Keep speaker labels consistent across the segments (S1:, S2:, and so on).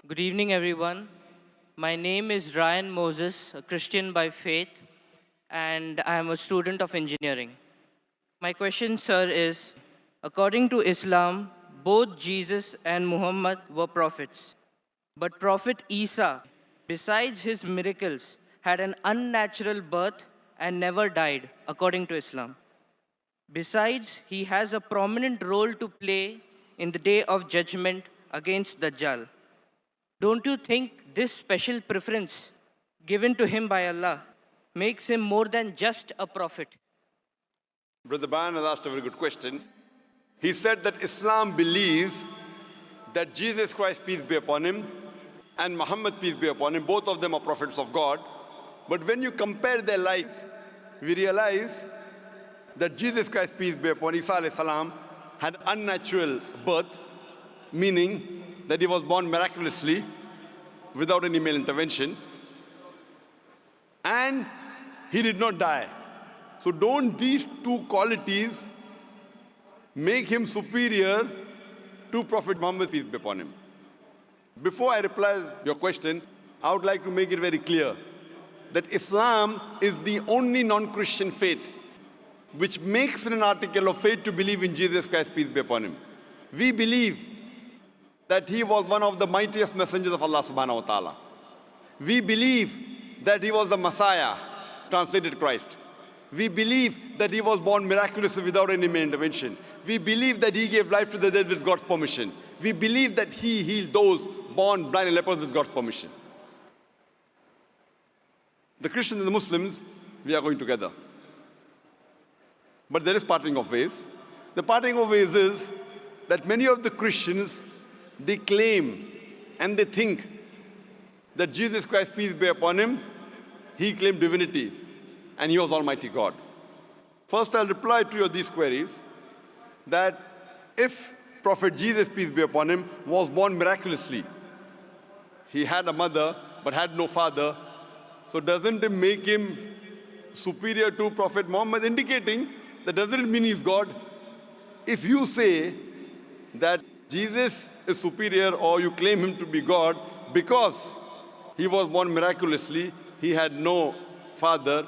S1: Good evening, everyone. My name is Ryan Moses, a Christian by faith, and I am a student of engineering. My question, sir, is according to Islam, both Jesus and Muhammad were prophets. But Prophet Isa, besides his miracles, had an unnatural birth and never died, according to Islam. Besides, he has a prominent role to play in the day of judgment against Dajjal. Don't you think this special preference given to him by Allah makes him more than just a prophet?
S2: Brother Bayan has asked a very good question. He said that Islam believes that Jesus Christ, peace be upon him, and Muhammad, peace be upon him, both of them are prophets of God. But when you compare their lives, we realize that Jesus Christ, peace be upon Isa alayhi salam, had unnatural birth, meaning that he was born miraculously without any male intervention, and he did not die. So don't these two qualities make him superior to Prophet Muhammad, peace be upon him? Before I reply your question, I would like to make it very clear that Islam is the only non-Christian faith which makes it an article of faith to believe in Jesus Christ, peace be upon him. We believe that he was one of the mightiest messengers of Allah subhanahu wa ta'ala. We believe that he was the Messiah, translated Christ. We believe that he was born miraculously without any male intervention. We believe that he gave life to the dead with God's permission. We believe that he healed those born blind and lepers with God's permission. The Christians and the Muslims, we are going together. But there is parting of ways. The parting of ways is that many of the Christians, they claim and they think that Jesus Christ, peace be upon him, he claimed divinity and he was Almighty God. First, I'll reply to these queries that if Prophet Jesus, peace be upon him, was born miraculously, he had a mother but had no father, so doesn't it make him superior to Prophet Muhammad, indicating that doesn't mean he's God? If you say that Jesus is superior or you claim him to be God because he was born miraculously, he had no father.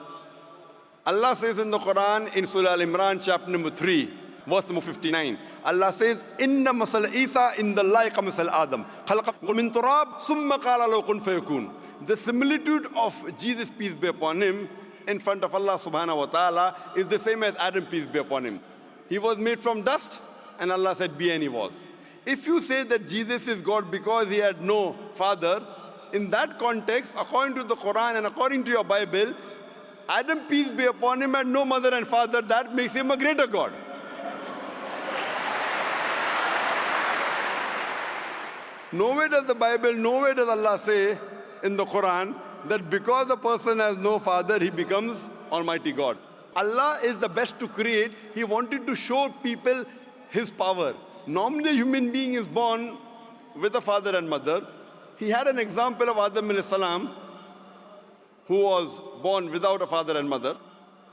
S2: Allah says in the Quran, in Surah Al-Imran, chapter number 3, verse number 59, Allah says, Inna masal Isa in the Allahi ka masal Adam. Khalaqahu min turab, summa qala lahu kun fayakun. The similitude of Jesus, peace be upon him, in front of Allah subhanahu wa ta'ala is the same as Adam, peace be upon him. He was made from dust, and Allah said, be, and he was. If you say that Jesus is God because he had no father, in that context, according to the Quran and according to your Bible, Adam, peace be upon him, had no mother and father. That makes him a greater God. Nowhere does the Bible, nowhere does Allah say in the Quran that because a person has no father, he becomes Almighty God. Allah is the best to create. He wanted to show people his power. Normally, a human being is born with a father and mother. He had an example of Adam alayhi salam, who was born without a father and mother.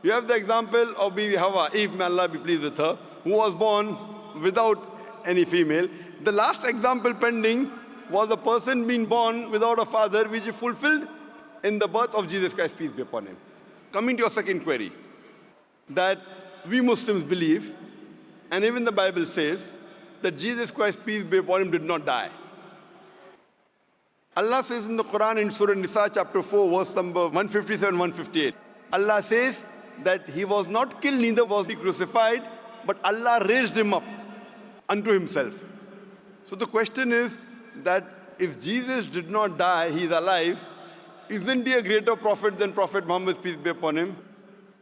S2: You have the example of Bibi Hawa, Eve, may Allah be pleased with her, who was born without any female. The last example pending was a person being born without a father, which is fulfilled in the birth of Jesus Christ, peace be upon him. Coming to your second query, that we Muslims believe, and even the Bible says, that Jesus Christ, peace be upon him, did not die. Allah says in the Quran in Surah Nisa chapter 4, verse number 157, 158, Allah says that he was not killed, neither was he crucified, but Allah raised him up unto himself. So the question is that if Jesus did not die, he is alive, isn't he a greater prophet than Prophet Muhammad, peace be upon him?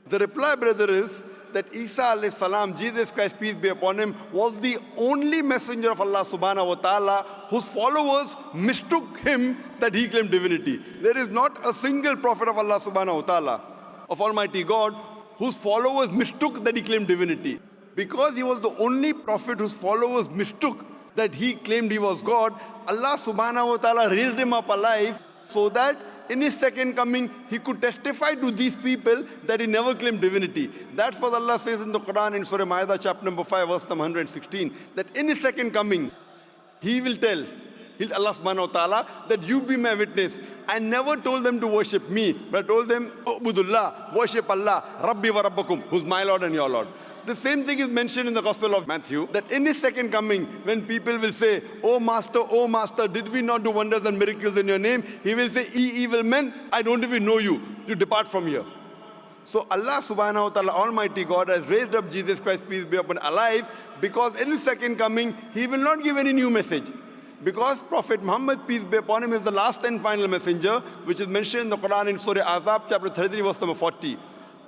S2: The reply, brother, is that Isa alayhi salam, Jesus Christ, peace be upon him, was the only messenger of Allah subhanahu wa ta'ala whose followers mistook him that he claimed divinity. There is not a single prophet of Allah subhanahu wa ta'ala, of Almighty God, whose followers mistook that he claimed divinity. Because he was the only prophet whose followers mistook that he claimed he was God, Allah subhanahu wa ta'ala raised him up alive so that in his second coming, he could testify to these people that he never claimed divinity. That's what Allah says in the Quran in Surah Ma'idah, chapter number 5, verse number 116, that in his second coming, he will tell Allah subhanahu wa ta'ala that you be my witness. I never told them to worship me, but I told them, Ubudullah, worship Allah, Rabbi wa Rabbakum, who's my Lord and your Lord. The same thing is mentioned in the Gospel of Matthew, that in his second coming, when people will say, oh Master, did we not do wonders and miracles in your name? He will say, ye evil men, I don't even know you. You depart from here. So Allah subhanahu wa ta'ala, Almighty God, has raised up Jesus Christ, peace be upon him, alive, because in his second coming, he will not give any new message. Because Prophet Muhammad, peace be upon him, is the last and final messenger, which is mentioned in the Quran in Surah Azab, chapter 33, verse number 40.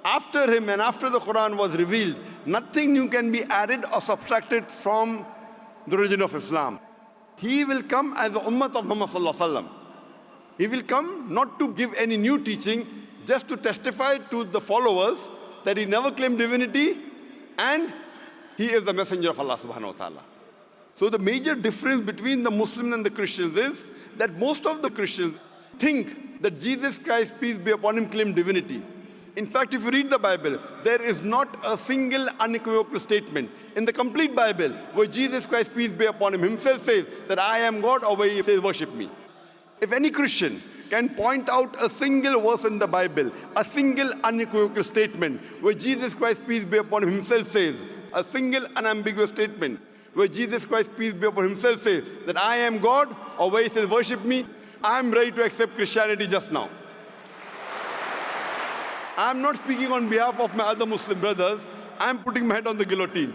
S2: After him and after the Quran was revealed, nothing new can be added or subtracted from the religion of Islam. He will come as the ummah of Muhammad sallallahu alaihi wasallam. He will come not to give any new teaching, just to testify to the followers that he never claimed divinity and he is the messenger of Allah subhanahu wa ta'ala. So the major difference between the Muslims and the Christians is that most of the Christians think that Jesus Christ, peace be upon him, claimed divinity. In fact, if you read the Bible, there is not a single unequivocal statement in the complete Bible where Jesus Christ, peace be upon him, himself says that I am God, or where he says worship me. If any Christian can point out a single verse in the Bible, a single unequivocal statement where Jesus Christ, peace be upon him, himself says, a single unambiguous statement where Jesus Christ, peace be upon him, himself says that I am God, or where he says worship me, I am ready to accept Christianity just now. I am not speaking on behalf of my other Muslim brothers. I am putting my head on the guillotine.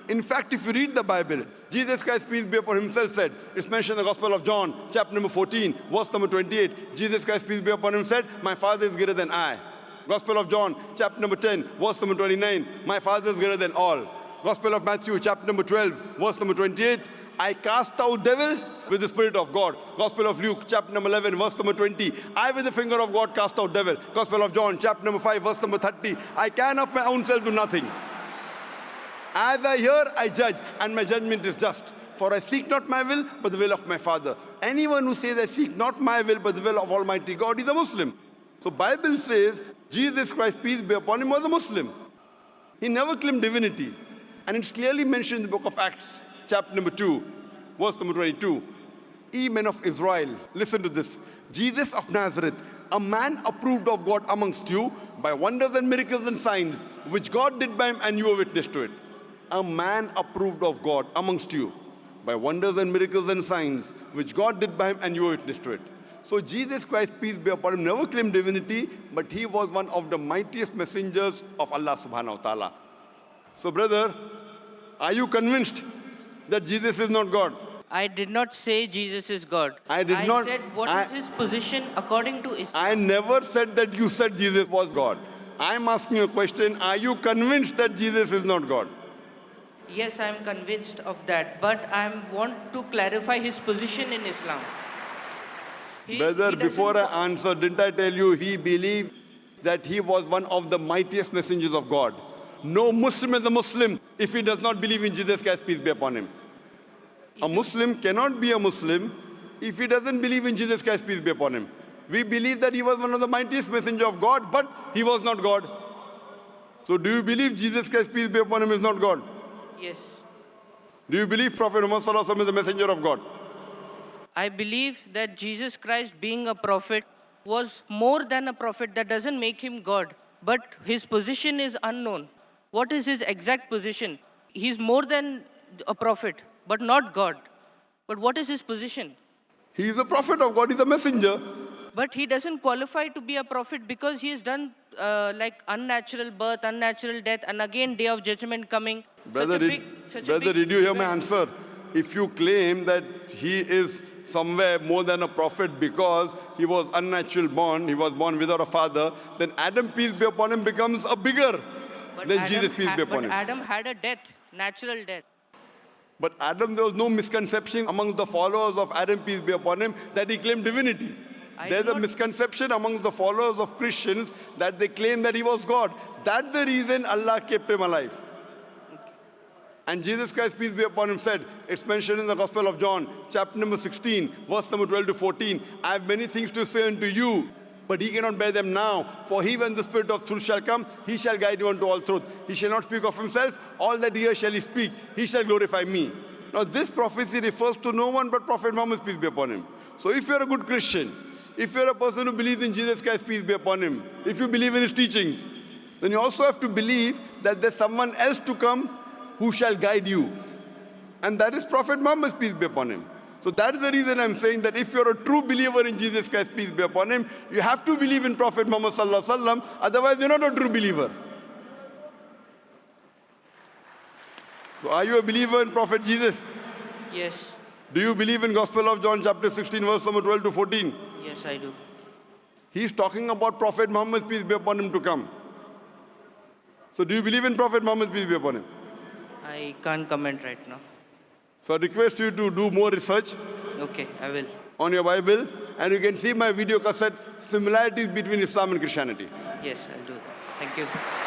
S2: In fact, if you read the Bible, Jesus Christ, peace be upon him, himself said, it's mentioned in the Gospel of John, chapter number 14, verse number 28. Jesus Christ, peace be upon him, said, my Father is greater than I. Gospel of John, chapter number 10, verse number 29, my Father is greater than all. Gospel of Matthew, chapter number 12, verse number 28, I cast out devil with the Spirit of God. Gospel of Luke, chapter number 11, verse number 20. I with the finger of God cast out devil. Gospel of John, chapter number 5, verse number 30. I can of my own self do nothing. As I hear, I judge, and my judgment is just. For I seek not my will, but the will of my Father. Anyone who says I seek not my will, but the will of Almighty God is a Muslim. So Bible says Jesus Christ, peace be upon him, was a Muslim. He never claimed divinity. And it's clearly mentioned in the book of Acts, chapter number 2, verse number 22. Ye men of Israel, listen to this. Jesus of Nazareth, a man approved of God amongst you by wonders and miracles and signs, which God did by him, and you were witness to it. A man approved of God amongst you by wonders and miracles and signs, which God did by him, and you were witness to it. So Jesus Christ, peace be upon him, never claimed divinity, but he was one of the mightiest messengers of Allah subhanahu wa ta'ala. So brother, are you convinced that Jesus is not God?
S1: I did not say Jesus is God.
S2: I
S1: said what is his position according to Islam.
S2: I never said that you said Jesus was God. I'm asking you a question. Are you convinced that Jesus is not God?
S1: Yes, I am convinced of that. But I want to clarify his position in Islam.
S2: Brother, before I answer, didn't I tell you he believed that he was one of the mightiest messengers of God? No Muslim is a Muslim if he does not believe in Jesus Christ, peace be upon him. A Muslim cannot be a Muslim if he doesn't believe in Jesus Christ, peace be upon him. We believe that he was one of the mightiest messengers of God, but he was not God. So do you believe Jesus Christ, peace be upon him, is not God?
S1: Yes.
S2: Do you believe Prophet Muhammad sallallahu alaihi wasallam is the messenger of God?
S1: I believe that Jesus Christ, being a prophet, was more than a prophet. That doesn't make him God. But his position is unknown. What is his exact position? He's more than a prophet, but not God. But what is his position?
S2: He is a prophet of God, he's a messenger.
S1: But he doesn't qualify to be a prophet because he has done like unnatural birth, unnatural death, and again day of judgment coming.
S2: Brother, did you hear my answer? If you claim that he is somewhere more than a prophet because he was unnatural born, he was born without a father, then Adam, peace be upon him, becomes a bigger than Jesus, peace be upon him.
S1: But Adam had a death, natural death.
S2: But Adam, there was no misconception amongst the followers of Adam, peace be upon him, that he claimed divinity. There's a misconception amongst the followers of Christians that they claim that he was God. That's the reason Allah kept him alive. And Jesus Christ, peace be upon him, said, it's mentioned in the Gospel of John, chapter number 16, verse number 12 to 14, I have many things to say unto you, but he cannot bear them now. For he, when the Spirit of truth shall come, he shall guide you unto all truth. He shall not speak of himself, all that he hears shall he speak. He shall glorify me. Now this prophecy refers to no one but Prophet Muhammad, peace be upon him. So if you're a good Christian, if you're a person who believes in Jesus Christ, peace be upon him, if you believe in his teachings, then you also have to believe that there's someone else to come who shall guide you. And that is Prophet Muhammad, peace be upon him. So that is the reason I'm saying that if you're a true believer in Jesus Christ, peace be upon him, you have to believe in Prophet Muhammad sallallahu alaihi wasallam, otherwise you're not a true believer. So are you a believer in Prophet Jesus?
S1: Yes.
S2: Do you believe in Gospel of John chapter 16 verse number 12 to 14?
S1: Yes, I do.
S2: He's talking about Prophet Muhammad, peace be upon him, to come. So do you believe in Prophet Muhammad, peace be upon him?
S1: I can't comment right now.
S2: So I request you to do more research
S1: Okay, I will.
S2: on your Bible, and you can see my video cassette, similarities between Islam and Christianity.
S1: Yes, I'll do that. Thank you.